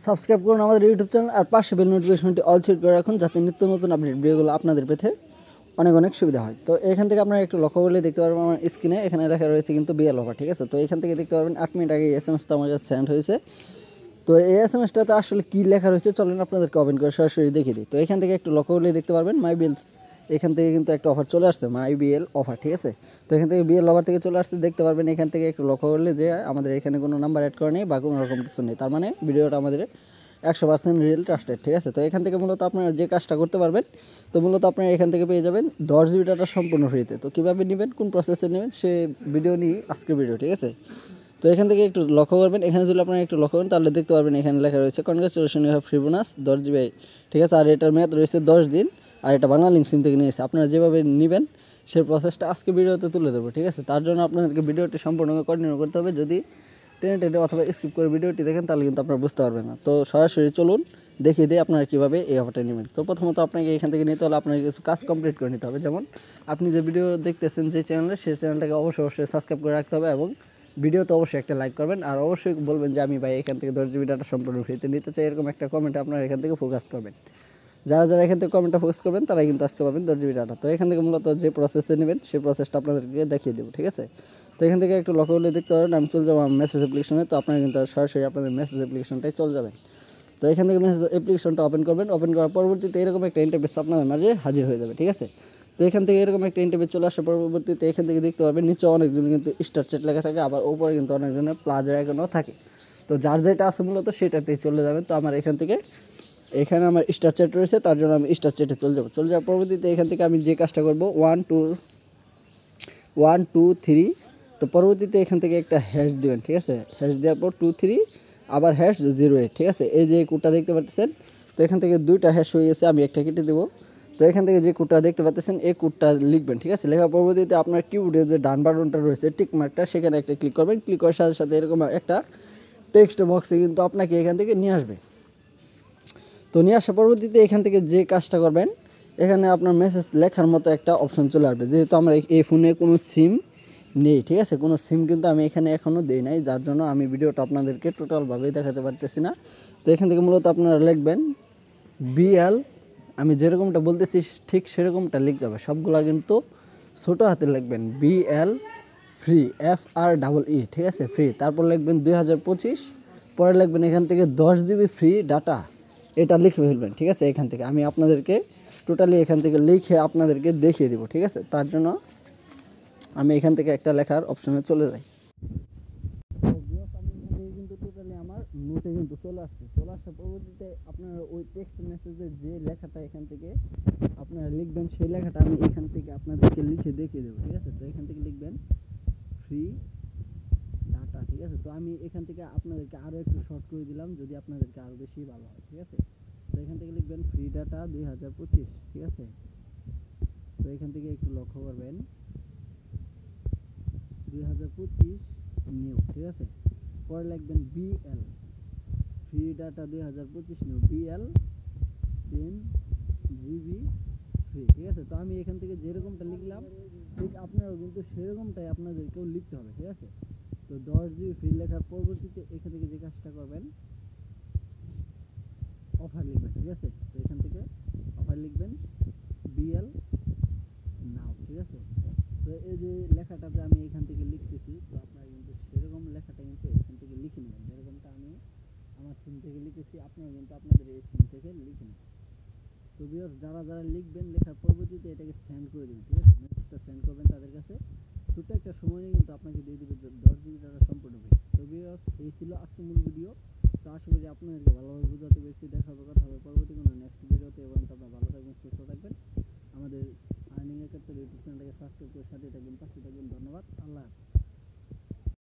Subscribe করুন আমাদের YouTube channel আর পাশে বেল নোটিফিকেশনটি অল সেট করে রাখুন যাতে নিত্য নতুন আপডেট ভিডিওগুলো আপনাদের পেতে অনেক অনেক সুবিধা হয়। তো এখান থেকে আপনারা একটু লক্ষ্য করলে দেখতে পারবেন আমার স্ক্রিনে এখানে লেখা রয়েছে কিন্তু বিএল অফার, ঠিক আছে। তো এখান থেকে দেখতে পারবেন 8 মিনিট আগে এসএমএসটা আমার কাছে সেন্ড হয়েছে। তো এই এসএমএসটাতে আসলে কী লেখা রয়েছে চলেন আপনাদেরকে ওপেন করে সরাসরি দেখিয়ে দিই। তো এখান থেকে একটু লক্ষ্য করলে দেখতে পারবেন মাই বিলস, এখান থেকে কিন্তু একটা অফার চলে আসছে মাই বিএল অফার, ঠিক আছে। তো এখান থেকে বিএল অফার থেকে চলে আসছে দেখতে পারবেন। এখান থেকে একটু লক্ষ্য করলে যে আমাদের এখানে কোনো নাম্বার অ্যাড করা নেই বা কোনো রকম কিছু নেই, তার মানে ভিডিওটা আমাদের 100% রিয়েল ট্রাস্টেড, ঠিক আছে। তো এখান থেকে মূলত আপনারা যে কাজটা করতে পারবেন, তো মূলত আপনারা এখান থেকে পেয়ে যাবেন 10 জিবি ডাটা সম্পূর্ণ ফ্রিতে। তো কীভাবে নেবেন, কোন প্রসেসে নেবেন সে ভিডিও নিয়ে আজকের ভিডিও, ঠিক আছে। তো এখান থেকে একটু লক্ষ্য করবেন, এখানে যদি আপনারা একটু লক্ষ্য করেন তাহলে দেখতে পারবেন এখানে লেখা রয়েছে congratulation you have free bonus 10 GB, ঠিক আছে। আর এটার মেয়াদ রয়েছে 10 দিন, আর এটা বাংলা লিঙ্ক সিম থেকে নিয়েছে। আপনারা যেভাবে নেবেন সেই প্রসেসটা আজকে ভিডিওতে তুলে দেবো, ঠিক আছে। তার জন্য আপনাদেরকে ভিডিওটি সম্পূর্ণ কন্টিনিউ করতে হবে। যদি টেনে টেনে অথবা স্কিপ করে ভিডিওটি দেখেন তাহলে কিন্তু আপনারা বুঝতে পারবেন না। তো সরাসরি চলুন দেখিয়ে দিই আপনারা কীভাবে এই অফারটা নেবেন। তো প্রথমত আপনাকে এখান থেকে নিতে হলে আপনাকে কিছু কাজ কমপ্লিট করে নিতে হবে। যেমন আপনি যে ভিডিও দেখতেছেন যে চ্যানেলে, সেই চ্যানেলটাকে অবশ্যই সাবস্ক্রাইব করে রাখতে হবে এবং ভিডিওতে অবশ্যই একটা লাইক করবেন। আর অবশ্যই বলবেন যে আমি ভাই এখান থেকে 10 জিবি ডাটা সম্পূর্ণ ফ্রিতে নিতে চাই, এরকম একটা কমেন্টে আপনারা এখান থেকে ফোকাস করবেন। যারা যারা এখান থেকে কমেন্টটা ফোকাস করবেন তারাই কিন্তু আসতে পারবেন 10 জিবি ডাটা। তো এখান থেকে মূলত যে প্রসেসে নেবেন সেই প্রসেসটা আপনাদেরকে দেখিয়ে দেবো, ঠিক আছে। তো এখান থেকে একটু লক্ষ্য করলে দেখতে পারেন আমি চলে যাবো আমার মেসেজ অ্যাপ্লিকেশনে। তো আপনারা কিন্তু সরাসরি আপনাদের মেসেজ অ্যাপ্লিকেশনটাই চলে যাবেন। তো এখান থেকে মেসেজ অ্যাপ্লিকেশনটা ওপেন করবেন। ওপেন করার পরবর্তীতে এরকম একটা ইন্টারফেস আপনাদের মাঝে হাজির হয়ে যাবে, ঠিক আছে। তো এখান থেকে এরকম একটা ইন্টারফেস চলে আসার পরবর্তীতে এখান থেকে দেখতে পাবেন নিচে অনেকজন কিন্তু স্টার চ্যাট লেখা থাকে, আবার উপরে কিন্তু অনেকজনের প্লাজার আইকনও থাকে। তো যার যেটা আছে মূলত সেটাতেই চলে যাবেন। তো আমার এখান থেকে এখানে আমার স্টার চ্যাট রয়েছে, তার জন্য আমি স্টার চ্যাটে চলে যাবো। চলে যাওয়ার পরবর্তীতে এখান থেকে আমি যে কাজটা করবো 1 2 3, তো পরবর্তীতে এখান থেকে একটা হ্যাশ দেবেন, ঠিক আছে। হ্যাশ দেওয়ার পর 2 3 আবার হ্যাশ 08, ঠিক আছে। এই যে কোডটা দেখতে পাচ্ছেন, তো এখান থেকে দুইটা হ্যাশ হয়ে গেছে, আমি একটা কেটে দেবো। তো এখান থেকে যে কোডটা দেখতে পাচ্ছেন এই কোডটা লিখবেন, ঠিক আছে। লেখার পরবর্তীতে আপনার কিবোর্ডে যে ডান বাটনটা রয়েছে টিক মার্কটা, সেখানে একটা ক্লিক করবেন। ক্লিক করার সাথে সাথে এরকম একটা টেক্সট বক্সে কিন্তু আপনাকে এখান থেকে নিয়ে আসবে। তো নিয়ে আসার পরবর্তীতে এখান থেকে যে কাজটা করবেন, এখানে আপনার মেসেজ লেখার মতো একটা অপশন চলে আসবে। যেহেতু আমার এই ফোনে কোনো সিম নেই, ঠিক আছে, কোনো সিম কিন্তু আমি এখানে এখনও দিই নাই, যার জন্য আমি ভিডিওটা আপনাদেরকে টোটালভাবেই দেখাতে পারতেছি না। তো এখান থেকে মূলত আপনারা লিখবেন বিএল, আমি যেরকমটা বলতেছি ঠিক সেরকমটা লিখতে হবে, সবগুলা কিন্তু ছোটো হাতে লিখবেন। বিএল ফ্রি, FREE, ঠিক আছে, ফ্রি। তারপর লিখবেন 2025, পরে লিখবেন এখান থেকে 10 জিবি ফ্রি ডাটা, এটা লিখে ফেলবেন, ঠিক আছে। এখান থেকে আমি আপনাদেরকে টোটালি এখান থেকে লিখে আপনাদেরকে দেখিয়ে দেবো, ঠিক আছে। তার জন্য আমি এখান থেকে একটা লেখার অপশনে চলে যাই। আমি এখান থেকে কিন্তু টোটালি আমার নোটে কিন্তু চলে আসার পরবর্তীতে আপনারা ওই টেক্সট মেসেজের যে লেখাটা এখান থেকে আপনারা লিখবেন সেই লেখাটা আমি এখান থেকে আপনাদেরকে লিখে দেখিয়ে দেবো, ঠিক আছে। তো এখান থেকে লিখবেন ফ্রি ডাটা, ঠিক আছে। তো আমি এখান থেকে আপনাদেরকে আরও একটু শর্ট করে দিলাম যদি আপনাদেরকে আরও বেশি ভালো হয়, ঠিক আছে। তো এখান থেকে লিখবেন ফ্রি ডাটা 2025, ঠিক আছে। তো এখান থেকে একটু লক্ষ্য করবেন 2025 নিউ, ঠিক আছে। পরে লিখবেন BL free data 2025 new BL 10 GB free, ঠিক আছে। তো আমি এখান থেকে যেরকমটা লিখলাম ঠিক আপনারাও কিন্তু সেরকমটাই আপনাদেরকেও লিখতে হবে, ঠিক আছে। তো 10 জিবি ফ্রি লেখার পরবর্তীতে এখান থেকে যে কাজটা করবেন অফার লিখবেন, ঠিক আছে। তো এখান থেকে অফার লিখবেন বিএল নাও, ঠিক আছে। তো এই যে লেখাটাতে আমি এখান থেকে লিখতেছি, তো আপনারা কিন্তু সেরকম লেখাটা কিন্তু এখান থেকে লিখে নেবেন, যেরকমটা আমি আমার সিম থেকে লিখেছি আপনারা কিন্তু আপনাদের এই সিম থেকে লিখে নেবেন। তো ভিউয়ার্স যারা যারা লিখবেন লেখার পরবর্তীতে এটাকে সেন্ড করে দেবেন, ঠিক আছে। মেসেজটা সেন্ড করবেন তাদের কাছে, ছোটো একটা সময় নিয়ে কিন্তু আপনাকে দিয়ে দেবে 10 জিবি ডাটা সম্পূর্ণ ফ্রি। তো ভিউয়ার্স এই ছিল আজকের মূল ভিডিও। তো আশা করি আপনাদেরকে ভালোভাবে বোঝাতে পেরেছি। দেখা হবে, কথা হবে পরবর্তী কোনো নেক্সট ভিডিওতে। এবং আপনারা ভালো থাকবেন, সুস্থ থাকবেন। আমাদের আর্নিং একাত্তর ইউটিউব চ্যানেলটাকে সাবস্ক্রাইব করে সাথে থাকবেন, পাশে থাকবেন। ধন্যবাদ, আল্লাহ হাফেজ।